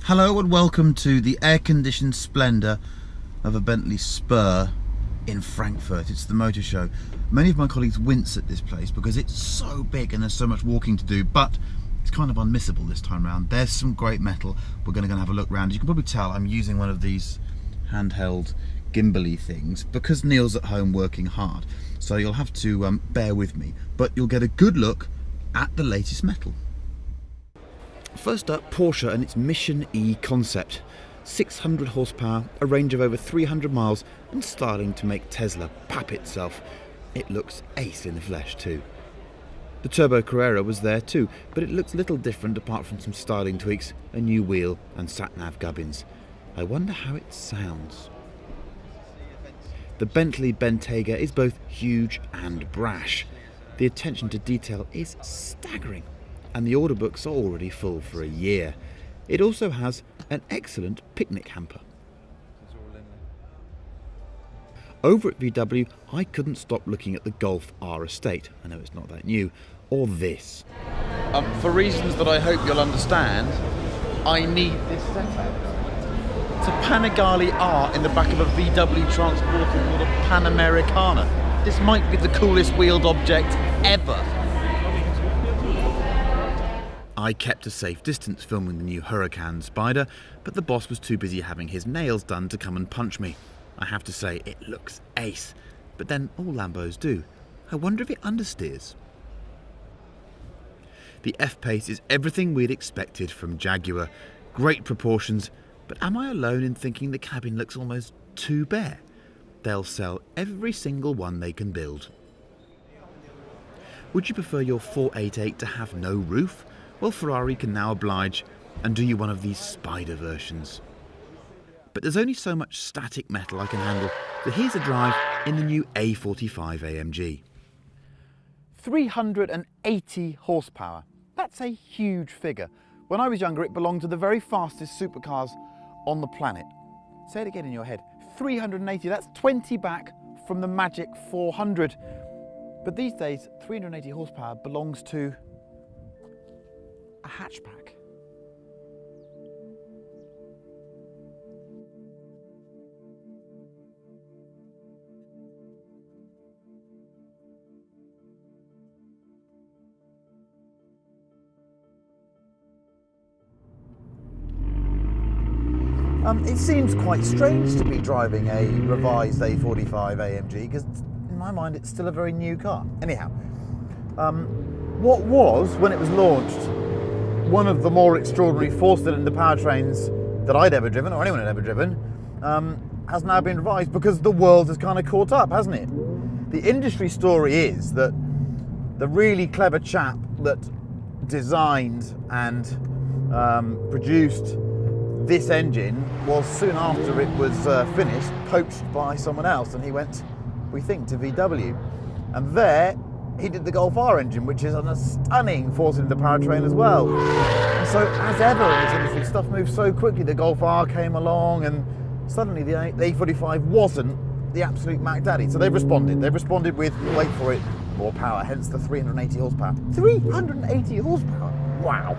Hello and welcome to the air-conditioned splendour of a Bentley Spur in Frankfurt. It's the motor show. Many of my colleagues wince at this place because it's so big and there's so much walking to do, but it's kind of unmissable this time around. There's some great metal. We're going to go and have a look around. You can probably tell I'm using one of these handheld gimbally things because Neil's at home working hard, so you'll have to bear with me, but you'll get a good look at the latest metal. First up, Porsche and its Mission E concept. 600 horsepower, a range of over 300 miles, and starting to make Tesla pap itself. It looks ace in the flesh too. The Turbo Carrera was there too, but it looks little different apart from some styling tweaks, a new wheel and sat-nav gubbins. I wonder how it sounds. The Bentley Bentayga is both huge and brash. The attention to detail is staggering, and the order books are already full for a year. It also has an excellent picnic hamper. Over at VW, I couldn't stop looking at the Golf R Estate. I know it's not that new. Or this. For reasons that I hope you'll understand, I need this setup. It's a Panigale R in the back of a VW Transporter called a Panamericana. This might be the coolest wheeled object ever. I kept a safe distance filming the new Huracan Spider, but the boss was too busy having his nails done to come and punch me. I have to say, it looks ace, but then all Lambos do. I wonder if it understeers. The F-Pace is everything we'd expected from Jaguar. Great proportions, but am I alone in thinking the cabin looks almost too bare? They'll sell every single one they can build. Would you prefer your 488 to have no roof? Well, Ferrari can now oblige and do you one of these Spider versions. But there's only so much static metal I can handle, so here's a drive in the new A45 AMG. 380 horsepower. That's a huge figure. When I was younger, it belonged to the very fastest supercars on the planet. Say it again in your head. 380, that's 20 back from the magic 400. But these days, 380 horsepower belongs to a hatchback. It seems quite strange to be driving a revised A45 AMG because in my mind it's still a very new car. Anyhow, what was, when it was launched, one of the more extraordinary four-cylinder powertrains that I'd ever driven, or anyone had ever driven, has now been revised because the world has kind of caught up, hasn't it? The industry story is that the really clever chap that designed and produced this engine was, soon after it was finished, poached by someone else, and he went, we think, to VW. And there, he did the Golf R engine, which is a stunning four-cylinder powertrain as well. And so, as ever in this industry, stuff moves so quickly. The Golf R came along, and suddenly the A45 wasn't the absolute Mac Daddy. So they've responded. They've responded with, wait for it, more power, hence the 380 horsepower. 380 horsepower? Wow.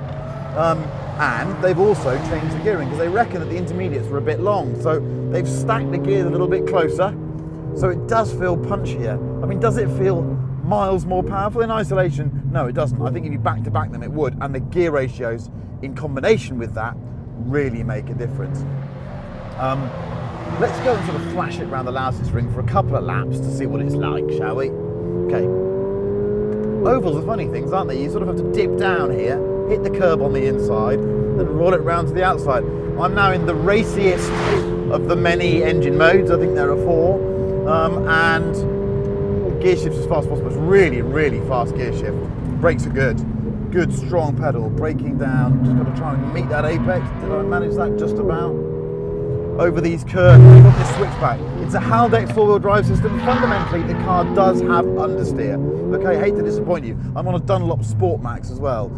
And they've also changed the gearing because they reckon that the intermediates were a bit long. So they've stacked the gears a little bit closer. So it does feel punchier. I mean, does it feel miles more powerful in isolation? No, it doesn't. I think if you back-to-back them, it would. And the gear ratios in combination with that really make a difference. Let's go and sort of flash it around the Louses ring for a couple of laps to see what it's like, shall we? Okay. Ovals are funny things, aren't they? You sort of have to dip down here, hit the curb on the inside, then roll it round to the outside. I'm now in the raciest of the many engine modes. I think there are 4. And gear shift's as fast as possible. It's really, really fast gear shift. Brakes are good. Good, strong pedal. Braking down. Just got to try and meet that apex. Did I manage that just about? Over these curves. We've got this switchback. It's a Haldex four-wheel drive system. Fundamentally, the car does have understeer. Okay, hate to disappoint you. I'm on a Dunlop Sport Max as well.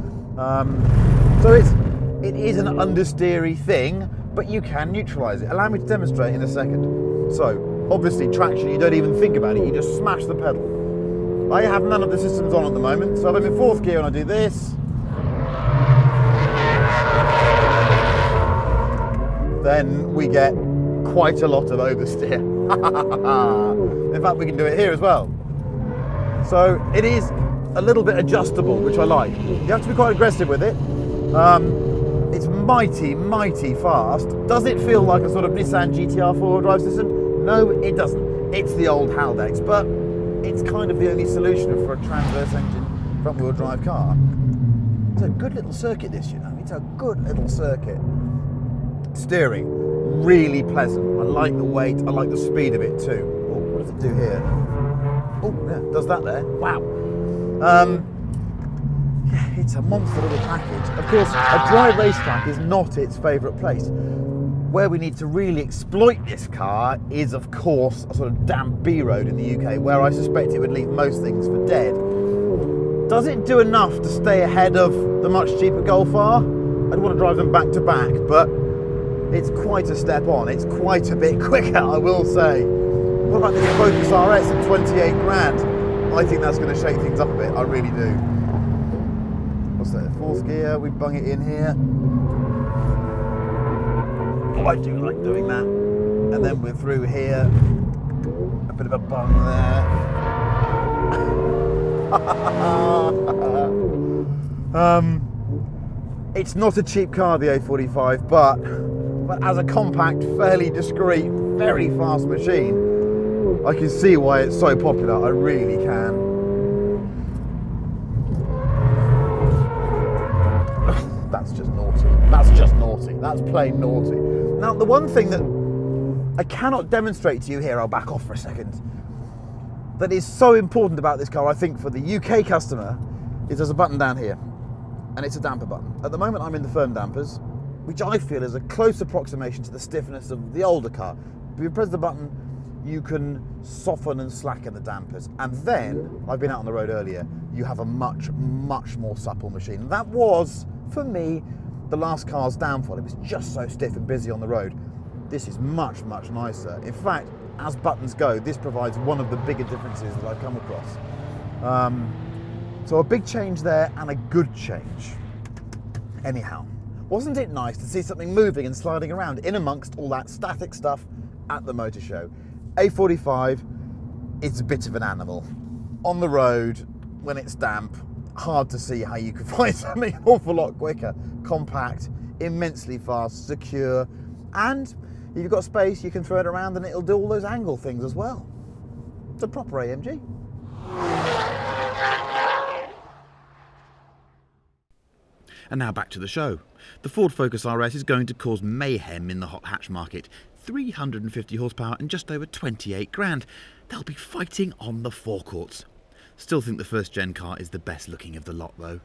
So it is an understeery thing, but you can neutralise it. Allow me to demonstrate in a second. So, obviously traction, you don't even think about it, you just smash the pedal. I have none of the systems on at the moment, so I'm in 4th gear and I do this. then we get quite a lot of oversteer. In fact, we can do it here as well. So it is a little bit adjustable, which I like. You have to be quite aggressive with it. It's mighty, mighty fast. Does it feel like a sort of Nissan GTR 4 drive system? No, it doesn't. It's the old Haldex, but it's kind of the only solution for a transverse engine front wheel drive car. It's a good little circuit, this, you know. It's a good little circuit. Steering, really pleasant. I like the weight, I like the speed of it too. Oh, what does it do here? Oh, yeah, does that there. Wow. Yeah, it's a monster little package. Of course, a dry racetrack is not its favourite place. Where we need to really exploit this car is, of course, a sort of damp B road in the UK, where I suspect it would leave most things for dead. Does it do enough to stay ahead of the much cheaper Golf R? I'd want to drive them back to back, but it's quite a step on. It's quite a bit quicker, I will say. What about this Focus RS at 28 grand? I think that's going to shake things up a bit, I really do. What's that, fourth gear? We bung it in here. Oh, I do like doing that. And then we're through here. A bit of a bung there. It's not a cheap car, the A45, but as a compact, fairly discreet, very fast machine, I can see why it's so popular. I really can. That's just naughty. That's just naughty. That's plain naughty. Now, the one thing that I cannot demonstrate to you here, I'll back off for a second, that is so important about this car, I think, for the UK customer, is there's a button down here, and it's a damper button. At the moment, I'm in the firm dampers, which I feel is a close approximation to the stiffness of the older car. If you press the button, you can soften and slacken the dampers. And then, I've been out on the road earlier, you have a much, much more supple machine. That was, for me, the last car's downfall. It was just so stiff and busy on the road. This is much, much nicer. In fact, as buttons go, this provides one of the bigger differences that I've come across. So a big change there and a good change. Anyhow, wasn't it nice to see something moving and sliding around in amongst all that static stuff at the motor show? A45, it's a bit of an animal. On the road, when it's damp, hard to see how you could find something an awful lot quicker. Compact, immensely fast, secure, and if you've got space, you can throw it around and it'll do all those angle things as well. It's a proper AMG. And now back to the show. The Ford Focus RS is going to cause mayhem in the hot hatch market. 350 horsepower and just over 28 grand. They'll be fighting on the forecourts. Still think the first gen car is the best looking of the lot though.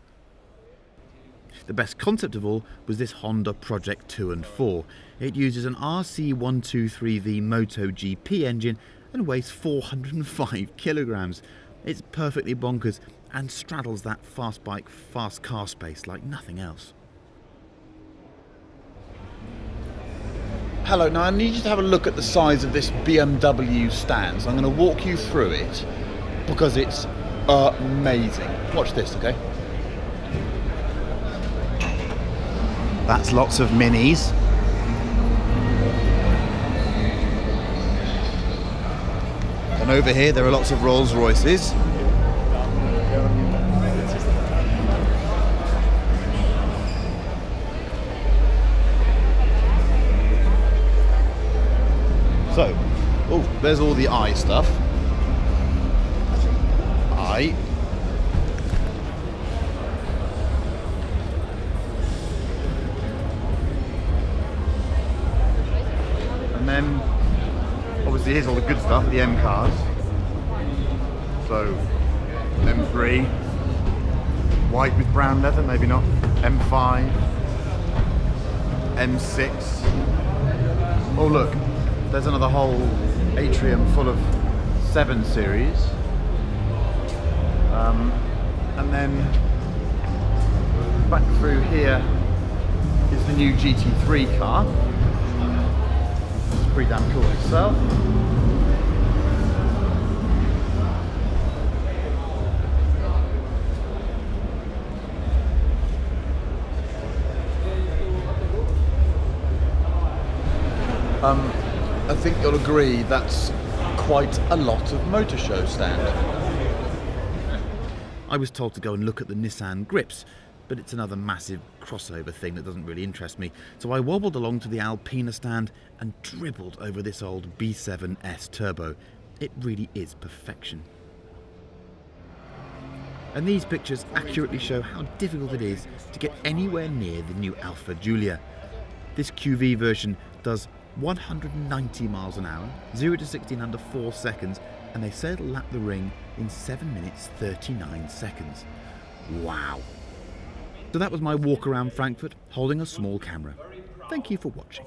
The best concept of all was this Honda Project 2 and 4. It uses an RC123V MotoGP engine and weighs 405 kilograms. It's perfectly bonkers and straddles that fast bike, fast car space like nothing else. Hello, now I need you to have a look at the size of this BMW stand. So I'm going to walk you through it because it's amazing. Watch this, okay? That's lots of minis. And over here there are lots of Rolls Royces. So, oh, there's all the I stuff. I. And then, obviously, here's all the good stuff, the M cars. So, M3, white with brown leather, maybe not. M5, M6. Oh, look. There's another whole atrium full of 7 Series. And then back through here is the new GT3 car. It's pretty damn cool itself. I think you'll agree that's quite a lot of motor show stand. I was told to go and look at the Nissan Grips, but it's another massive crossover thing that doesn't really interest me, so I wobbled along to the Alpina stand and dribbled over this old B7S Turbo. It really is perfection. And these pictures accurately show how difficult it is to get anywhere near the new Alfa Giulia. This QV version does 190 miles an hour, 0 to 60 in under 4 seconds, and they say it'll lap the ring in 7 minutes 39 seconds. Wow! So that was my walk around Frankfurt holding a small camera. Thank you for watching.